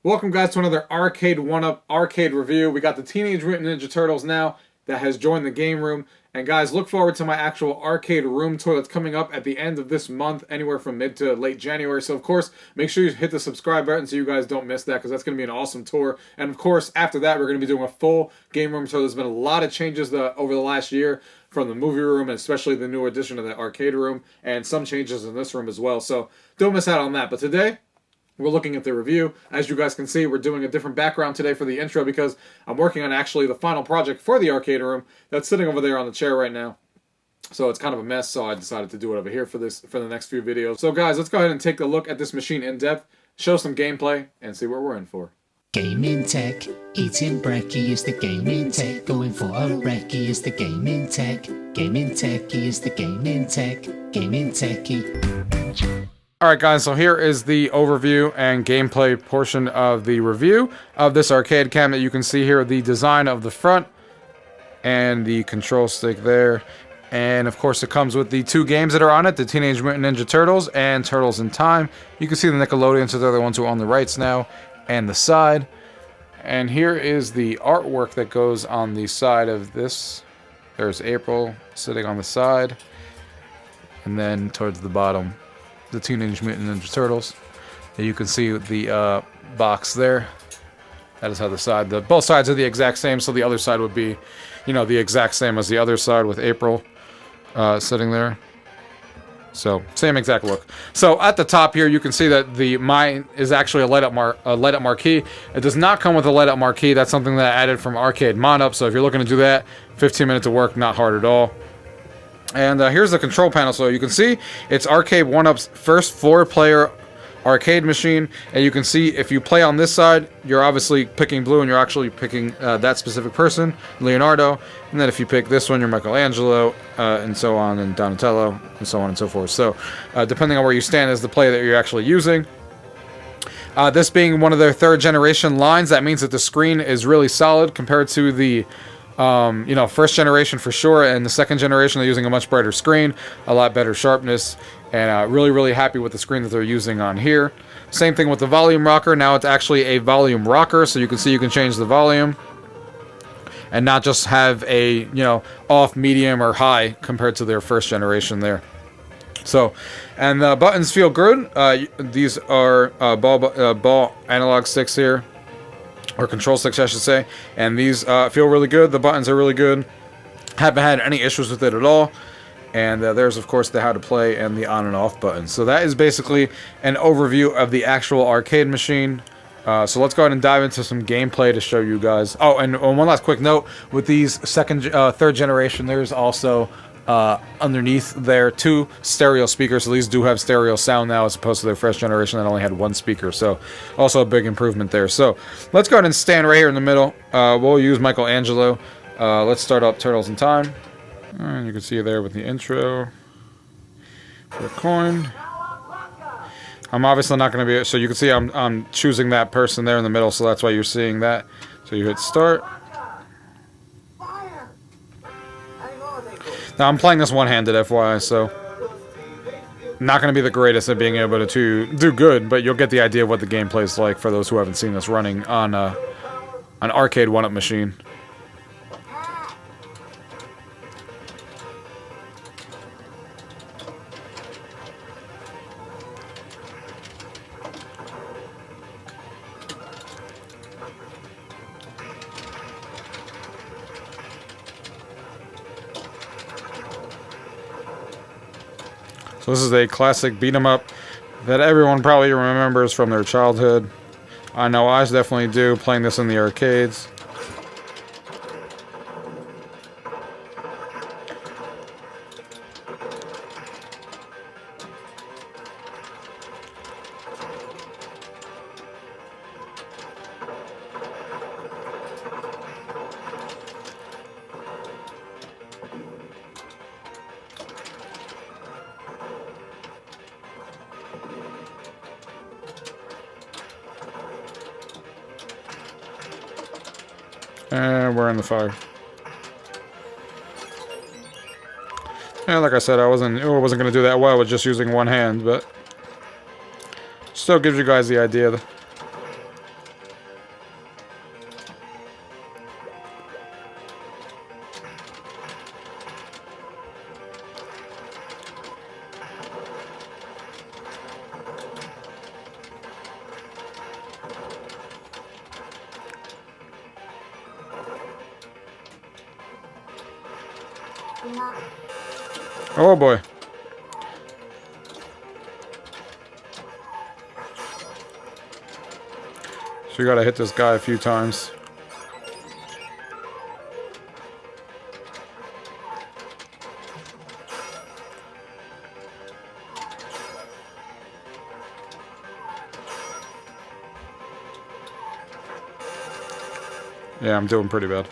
Welcome guys to another Arcade1up arcade review. We got the Teenage Mutant Ninja Turtles now that has joined the game room. And guys, look forward to my actual arcade room tour that's coming up at the end of this month, anywhere from mid to late January. So of course, make sure you hit the subscribe button so you guys don't miss that, because that's going to be an awesome tour. And of course, after that, we're going to be doing a full game room tour. There's been a lot of changes over the last year from the movie room, and especially the new addition of the arcade room, and some changes in this room as well. So don't miss out on that. But today, we're looking at the review. As you guys can see, we're doing a different background today for the intro because I'm working on actually the final project for the arcade room that's sitting over there on the chair right now. So it's kind of a mess, so I decided to do it over here for the next few videos. So guys, let's go ahead and take a look at this machine in depth, show some gameplay, and see what we're in for. Gaming tech, eating brekkie is the gaming tech, going for a recce is the gaming tech, gaming techie is the gaming tech, gaming techie. Alright guys, so here is the overview and gameplay portion of the review of this arcade cabinet. You can see here the design of the front and the control stick there. And of course it comes with the two games that are on it, the Teenage Mutant Ninja Turtles and Turtles in Time. You can see the Nickelodeon, so they're the ones who own the rights now, and the side. And here is the artwork that goes on the side of this. There's April sitting on the side, and then towards the bottom, the Teenage Mutant Ninja Turtles. And you can see the box there. That is how both sides are the exact same, so the other side would be, you know, the exact same as the other side with April sitting there. So, same exact look. So, at the top here, you can see that mine is actually a light-up marquee. It does not come with a light-up marquee. That's something that I added from Arcade1up, so if you're looking to do that, 15 minutes of work, not hard at all. And here's the control panel. So you can see it's Arcade1up's first 4-player arcade machine. And you can see if you play on this side, you're obviously picking blue and you're actually picking that specific person, Leonardo. And then if you pick this one, you're Michelangelo, and so on, and Donatello, and so on and so forth. So depending on where you stand is the play that you're actually using. This being one of their 3rd generation lines, that means that the screen is really solid compared to the you know, 1st generation for sure, and the 2nd generation they're using a much brighter screen, a lot better sharpness, and really happy with the screen that they're using on here. Same thing with the volume rocker. Now it's actually a volume rocker, so you can see you can change the volume and not just have a, you know, off, medium, or high compared to their 1st generation there. So, and the buttons feel good. These are ball analog sticks here, or control sticks I should say, and these feel really good. The buttons are really good. Haven't had any issues with it at all. And there's of course the how to play and the on and off buttons. So that is basically an overview of the actual arcade machine. So let's go ahead and dive into some gameplay to show you guys. Oh, and one last quick note, with these 3rd generation, there's also underneath there 2 stereo speakers, so these do have stereo sound now as opposed to their 1st generation that only had 1 speaker, so also a big improvement there. So let's go ahead and stand right here in the middle. We'll use Michelangelo. Let's start up Turtles in Time, and you can see there with the intro for a coin. I'm obviously not going to be, so you can see I'm choosing that person there in the middle, so that's why you're seeing that. So you hit start. Now, I'm playing this one-handed, FYI, so not going to be the greatest at being able to do good, but you'll get the idea of what the gameplay is like for those who haven't seen this running on an Arcade1up machine. So this is a classic beat 'em up that everyone probably remembers from their childhood. I know I definitely do, playing this in the arcades. And we're in the fire. And like I said, I wasn't going to do that well with just using one hand, but still gives you guys the idea. Oh boy. So you gotta hit this guy a few times. Yeah, I'm doing pretty bad.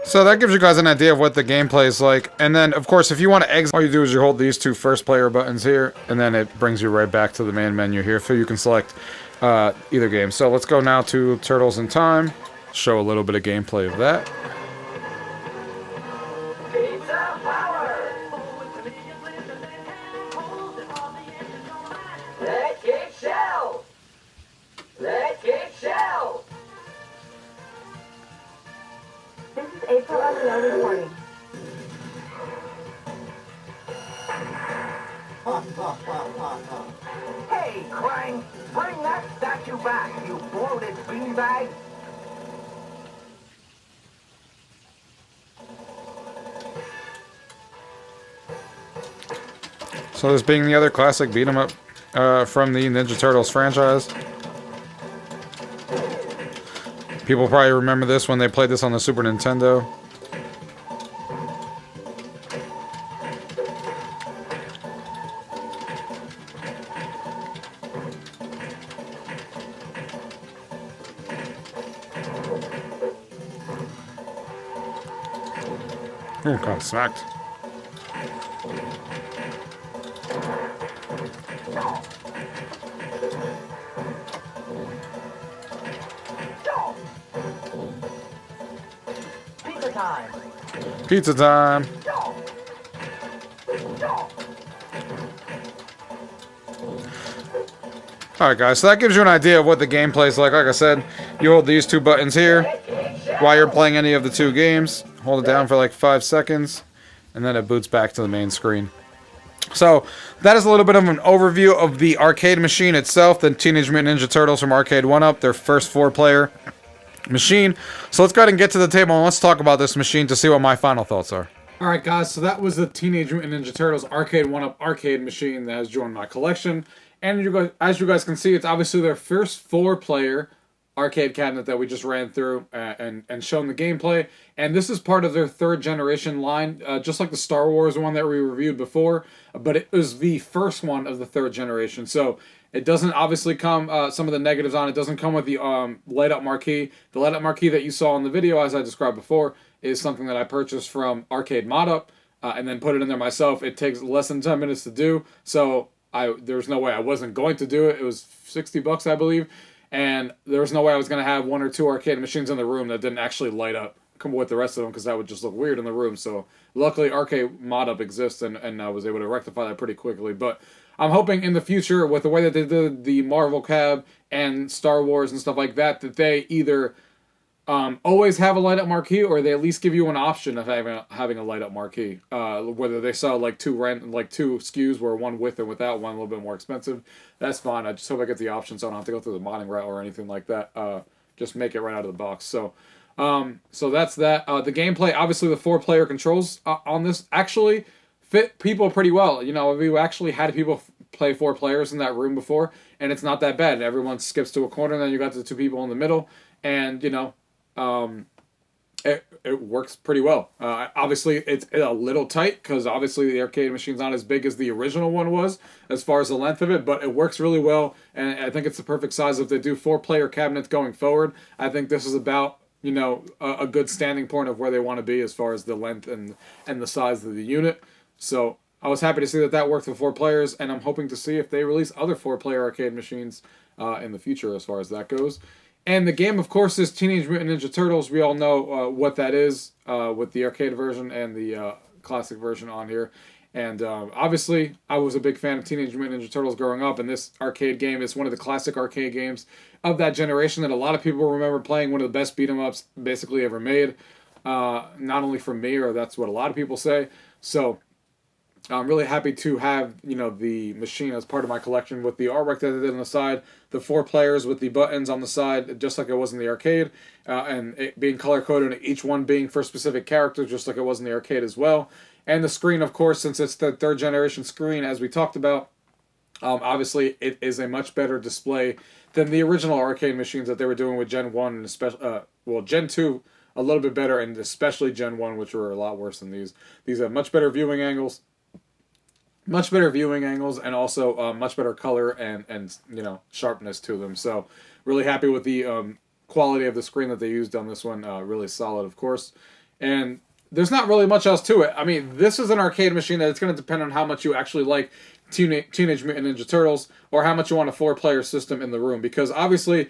So that gives you guys an idea of what the gameplay is like. And then, of course, if you want to exit, all you do is you hold these two first player buttons here, and then it brings you right back to the main menu here, so you can select either game. So let's go now to Turtles in Time, show a little bit of gameplay of that. Let's get shelled! Let's get shelled! This is April O'Neill reporting. Hey, Krang! Bring that statue back, you bloated beanbag! So this being the other classic beat 'em up from the Ninja Turtles franchise. People probably remember this when they played this on the Super Nintendo. Oh, got smacked. Pizza time! Pizza time. Alright guys, so that gives you an idea of what the gameplay is like. Like I said, you hold these two buttons here while you're playing any of the two games. Hold it down for like 5 seconds, and then it boots back to the main screen. So, that is a little bit of an overview of the arcade machine itself, the Teenage Mutant Ninja Turtles from Arcade1up, their first 4-player machine. So let's go ahead and get to the table and let's talk about this machine to see what my final thoughts are. Alright guys, so that was the Teenage Mutant Ninja Turtles Arcade1up arcade machine that has joined my collection. And you guys, as you guys can see, it's obviously their first 4-player arcade cabinet that we just ran through and shown the gameplay. And this is part of their 3rd generation line, just like the Star Wars one that we reviewed before. But it was the first one of the 3rd generation. So it doesn't obviously come, some of the negatives on it doesn't come with the light up marquee. The light up marquee that you saw in the video, as I described before, is something that I purchased from Arcade1up and then put it in there myself. It takes less than 10 minutes to do. So there's no way I wasn't going to do it. It was $60, I believe. And there was no way I was going to have 1 or 2 arcade machines in the room that didn't actually light up come with the rest of them, because that would just look weird in the room. So luckily Arcade1up exists, and I was able to rectify that pretty quickly. But I'm hoping in the future, with the way that they did the Marvel cab and Star Wars and stuff like that, that they either always have a light up marquee, or they at least give you an option of having a light up marquee. Whether they sell like two SKUs, where one with and without, one a little bit more expensive, that's fine. I just hope I get the option so I don't have to go through the modding route or anything like that. Just make it right out of the box. So that's that. The gameplay, obviously the 4-player controls on this actually fit people pretty well. You know, we actually had people play 4 players in that room before, and it's not that bad. Everyone skips to a corner, and then you got the 2 people in the middle, and you know, it works pretty well. Obviously, it's a little tight, because obviously the arcade machine's not as big as the original one was, as far as the length of it, but it works really well, and I think it's the perfect size. If they do 4-player cabinets going forward, I think this is about, you know, a good standing point of where they want to be as far as the length and the size of the unit. So I was happy to see that worked for 4 players, and I'm hoping to see if they release other 4-player arcade machines in the future as far as that goes. And the game, of course, is Teenage Mutant Ninja Turtles. We all know what that is with the arcade version and the classic version on here. And obviously, I was a big fan of Teenage Mutant Ninja Turtles growing up, and this arcade game is one of the classic arcade games of that generation that a lot of people remember playing, one of the best beat-em-ups basically ever made. Not only from me, or that's what a lot of people say. So I'm really happy to have, you know, the machine as part of my collection with the artwork that they did on the side, the 4 players with the buttons on the side, just like it was in the arcade, and it being color-coded, and each one being for specific characters, just like it was in the arcade as well. And the screen, of course, since it's the 3rd generation screen, as we talked about, obviously it is a much better display than the original arcade machines that they were doing with Gen 1, and especially, well, Gen 2, a little bit better, and especially Gen 1, which were a lot worse than these. These have much better viewing angles. And also much better color and you know, sharpness to them. So really happy with the quality of the screen that they used on this one. Really solid, of course. And there's not really much else to it. I mean, this is an arcade machine that it's going to depend on how much you actually like Teenage Mutant Ninja Turtles or how much you want a 4-player system in the room. Because obviously,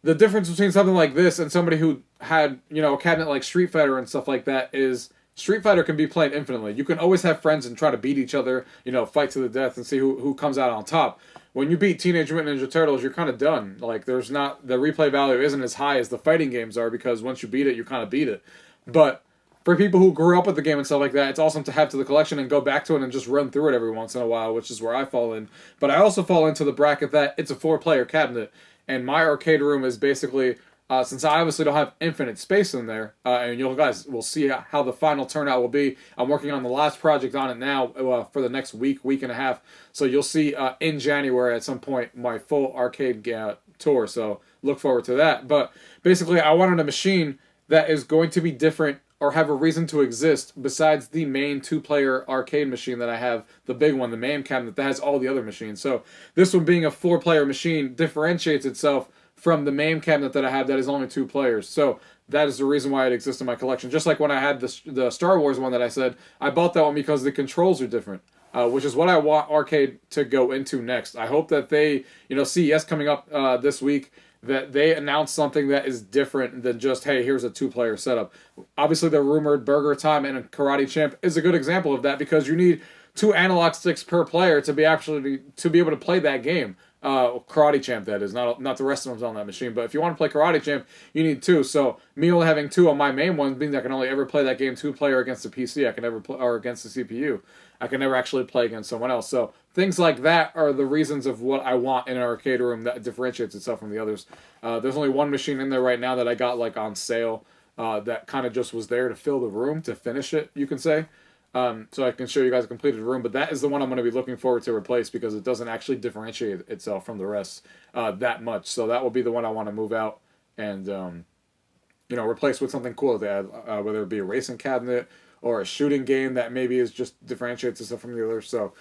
the difference between something like this and somebody who had, you know, a cabinet like Street Fighter and stuff like that is Street Fighter can be played infinitely. You can always have friends and try to beat each other, you know, fight to the death and see who comes out on top. When you beat Teenage Mutant Ninja Turtles, you're kind of done. Like, there's not, the replay value isn't as high as the fighting games are because once you beat it, you kind of beat it. But for people who grew up with the game and stuff like that, it's awesome to have to the collection and go back to it and just run through it every once in a while, which is where I fall in. But I also fall into the bracket that it's a 4-player cabinet, and my arcade room is basically... since I obviously don't have infinite space in there, and you guys will see how the final turnout will be. I'm working on the last project on it now for the next week and a half. So you'll see in January at some point my full arcade tour. So look forward to that. But basically, I wanted a machine that is going to be different or have a reason to exist besides the main 2-player arcade machine that I have, the big one, the main cabinet that has all the other machines. So this one being a 4-player machine differentiates itself from the main cabinet that I have that is only 2 players. So that is the reason why it exists in my collection. Just like when I had the Star Wars one that I said, I bought that one because the controls are different, which is what I want arcade to go into next. I hope that they, you know, CES coming up this week, that they announce something that is different than just, hey, here's a 2-player setup. Obviously, the rumored Burger Time and Karate Champ is a good example of that because you need 2 analog sticks per player to be able to play that game. Karate Champ, that is, not the rest of them on that machine. But if you want to play Karate Champ, you need 2. So me only having 2 on my main one means I can only ever play that game 2-player against the PC. I can never play, or against the CPU. I can never actually play against someone else. So things like that are the reasons of what I want in an arcade room that differentiates itself from the others. There's only one machine in there right now that I got like on sale that kind of just was there to fill the room, to finish it, you can say. So I can show you guys a completed room, but that is the one I'm going to be looking forward to replace because it doesn't actually differentiate itself from the rest that much. So that will be the one I want to move out and, you know, replace with something cool to add, whether it be a racing cabinet or a shooting game that maybe is just differentiates itself from the others. So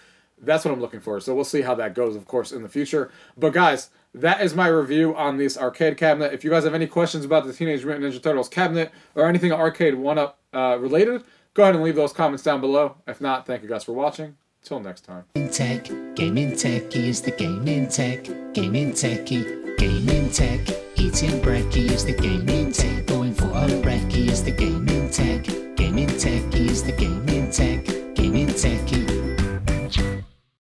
that's what I'm looking for. So we'll see how that goes, of course, in the future. But guys, that is my review on this arcade cabinet. If you guys have any questions about the Teenage Mutant Ninja Turtles cabinet or anything Arcade1up related, go ahead and leave those comments down below. If not, thank you guys for watching. Till next time. GamingTechie is the gaming tech. GamingTechie, gaming tech. Eating brekkie is the gaming tech. Going for a brekkie is the gaming tech. GamingTechie is the gaming tech. GamingTechie.